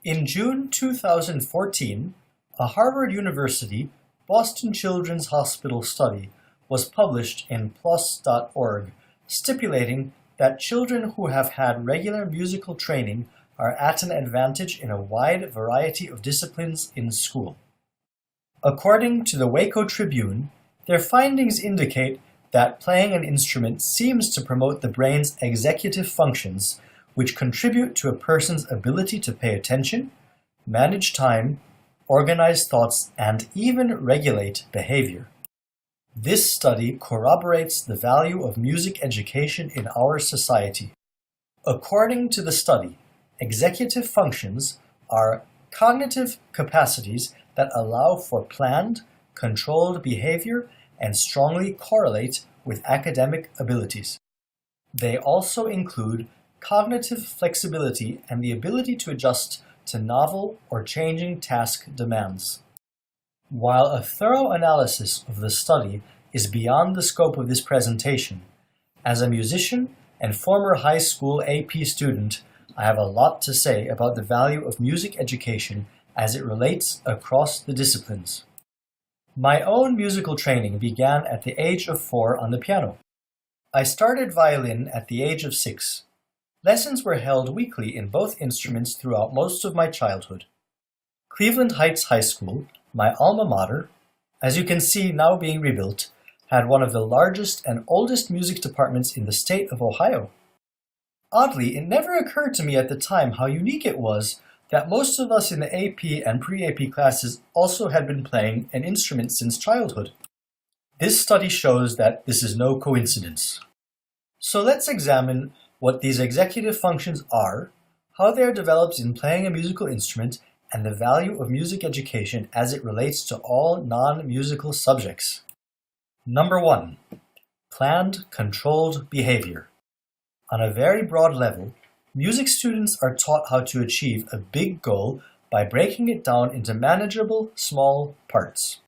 In June 2014, a Harvard University Boston Children's Hospital study was published in PLOS.org, stipulating that children who have had regular musical training are at an advantage in a wide variety of disciplines in school. According to the Waco Tribune, their findings indicate that playing an instrument seems to promote the brain's executive functions, which contribute to a person's ability to pay attention, manage time, organize thoughts, and even regulate behavior. This study corroborates the value of music education in our society. According to the study, executive functions are cognitive capacities that allow for planned, controlled behavior and strongly correlate with academic abilities. They also include cognitive flexibility and the ability to adjust to novel or changing task demands. While a thorough analysis of the study is beyond the scope of this presentation, as a musician and former high school AP student, I have a lot to say about the value of music education as it relates across the disciplines. My own musical training began at the age of 4 on the piano. I started violin at the age of 6. Lessons were held weekly in both instruments throughout most of my childhood. Cleveland Heights High School, my alma mater, as you can see now being rebuilt, had one of the largest and oldest music departments in the state of Ohio. Oddly, it never occurred to me at the time how unique it was that most of us in the AP and pre-AP classes also had been playing an instrument since childhood. This study shows that this is no coincidence. So let's examine what these executive functions are, how they are developed in playing a musical instrument, and the value of music education as it relates to all non-musical subjects. Number 1. Planned, controlled behavior. On a very broad level, music students are taught how to achieve a big goal by breaking it down into manageable, small parts.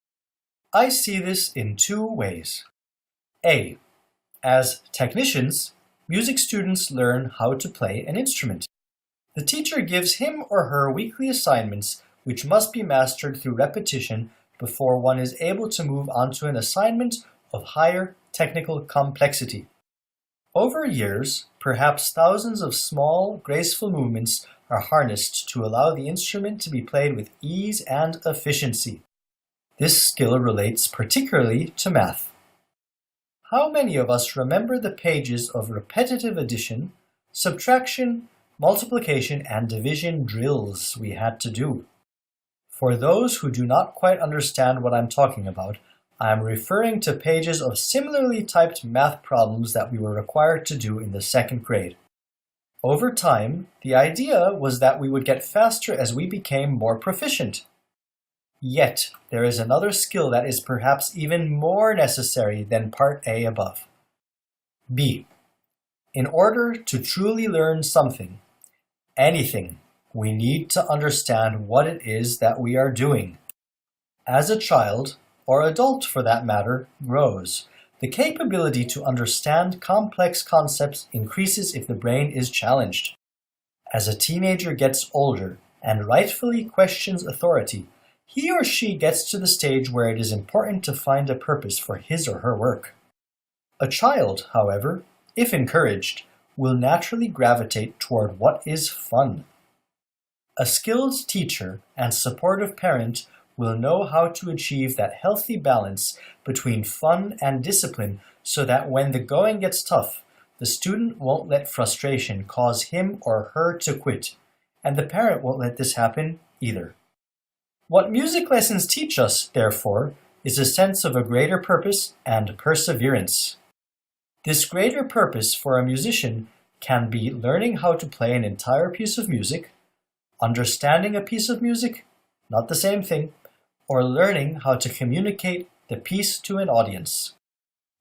I see this in 2 ways. A. As technicians, music students learn how to play an instrument. The teacher gives him or her weekly assignments which must be mastered through repetition before one is able to move on to an assignment of higher technical complexity. Over years, perhaps thousands of small, graceful movements are harnessed to allow the instrument to be played with ease and efficiency. This skill relates particularly to math. How many of us remember the pages of repetitive addition, subtraction, multiplication, and division drills we had to do? For those who do not quite understand what I'm talking about, I am referring to pages of similarly typed math problems that we were required to do in the 2nd grade. Over time, the idea was that we would get faster as we became more proficient. Yet, there is another skill that is perhaps even more necessary than Part A above. B. In order to truly learn something, anything, we need to understand what it is that we are doing. As a child, or adult for that matter, grows, the capability to understand complex concepts increases if the brain is challenged. As a teenager gets older and rightfully questions authority, he or she gets to the stage where it is important to find a purpose for his or her work. A child, however, if encouraged, will naturally gravitate toward what is fun. A skilled teacher and supportive parent will know how to achieve that healthy balance between fun and discipline so that when the going gets tough, the student won't let frustration cause him or her to quit, and the parent won't let this happen either. What music lessons teach us, therefore, is a sense of a greater purpose and perseverance. This greater purpose for a musician can be learning how to play an entire piece of music, understanding a piece of music, not the same thing, or learning how to communicate the piece to an audience.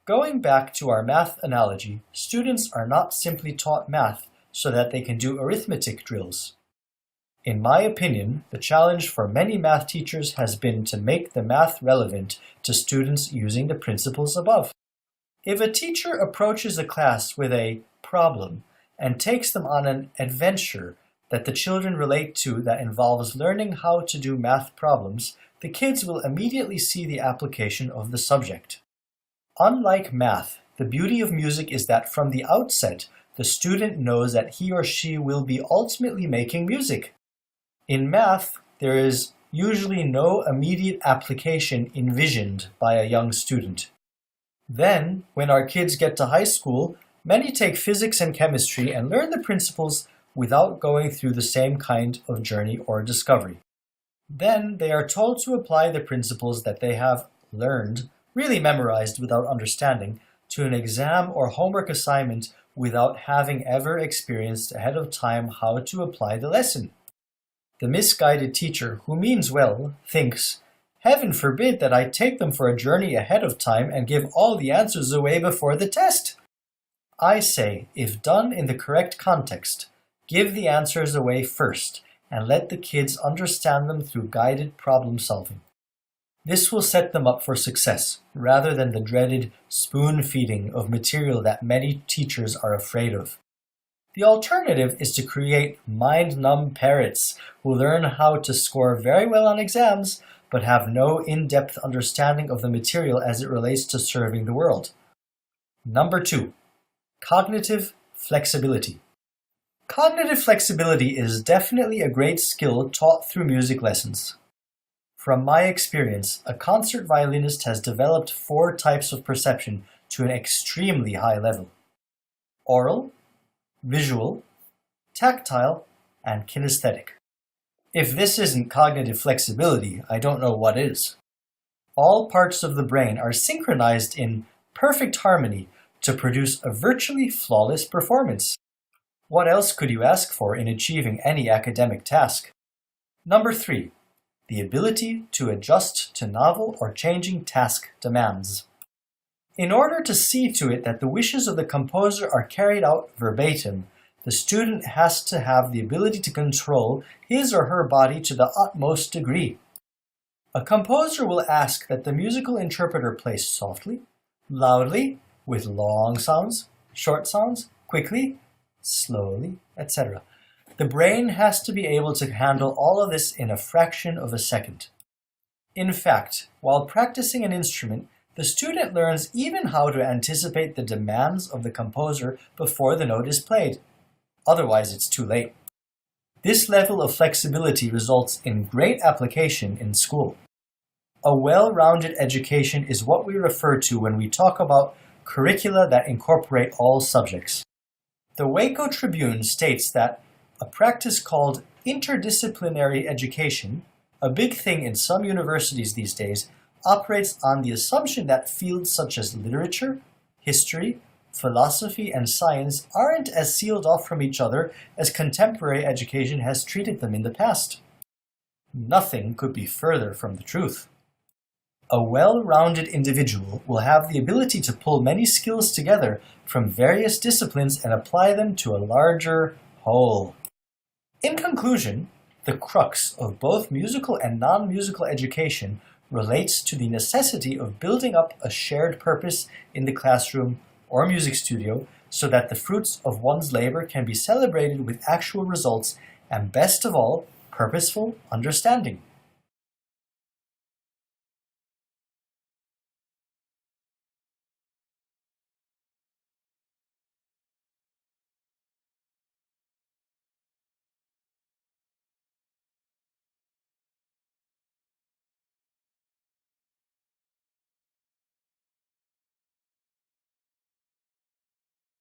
Going back to our math analogy, students are not simply taught math so that they can do arithmetic drills. In my opinion, the challenge for many math teachers has been to make the math relevant to students using the principles above. If a teacher approaches a class with a problem and takes them on an adventure that the children relate to that involves learning how to do math problems, the kids will immediately see the application of the subject. Unlike math, the beauty of music is that from the outset, the student knows that he or she will be ultimately making music. In math, there is usually no immediate application envisioned by a young student. Then, when our kids get to high school, many take physics and chemistry and learn the principles without going through the same kind of journey or discovery. Then they are told to apply the principles that they have learned, really memorized without understanding, to an exam or homework assignment without having ever experienced ahead of time how to apply the lesson. The misguided teacher, who means well, thinks, "Heaven forbid that I take them for a journey ahead of time and give all the answers away before the test." I say, if done in the correct context, give the answers away first and let the kids understand them through guided problem solving. This will set them up for success, rather than the dreaded spoon-feeding of material that many teachers are afraid of. The alternative is to create mind-numb parrots who learn how to score very well on exams, but have no in-depth understanding of the material as it relates to serving the world. Number 2, cognitive flexibility. Cognitive flexibility is definitely a great skill taught through music lessons. From my experience, a concert violinist has developed 4 types of perception to an extremely high level: aural, visual, tactile, and kinesthetic. If this isn't cognitive flexibility, I don't know what is. All parts of the brain are synchronized in perfect harmony to produce a virtually flawless performance. What else could you ask for in achieving any academic task? Number 3, the ability to adjust to novel or changing task demands. In order to see to it that the wishes of the composer are carried out verbatim, the student has to have the ability to control his or her body to the utmost degree. A composer will ask that the musical interpreter play softly, loudly, with long sounds, short sounds, quickly, slowly, etc. The brain has to be able to handle all of this in a fraction of a second. In fact, while practicing an instrument, the student learns even how to anticipate the demands of the composer before the note is played. Otherwise, it's too late. This level of flexibility results in great application in school. A well-rounded education is what we refer to when we talk about curricula that incorporate all subjects. The Waco Tribune states that a practice called interdisciplinary education, a big thing in some universities these days, operates on the assumption that fields such as literature, history, philosophy, and science aren't as sealed off from each other as contemporary education has treated them in the past. Nothing could be further from the truth. A well-rounded individual will have the ability to pull many skills together from various disciplines and apply them to a larger whole. In conclusion, the crux of both musical and non-musical education relates to the necessity of building up a shared purpose in the classroom or music studio so that the fruits of one's labor can be celebrated with actual results and, best of all, purposeful understanding.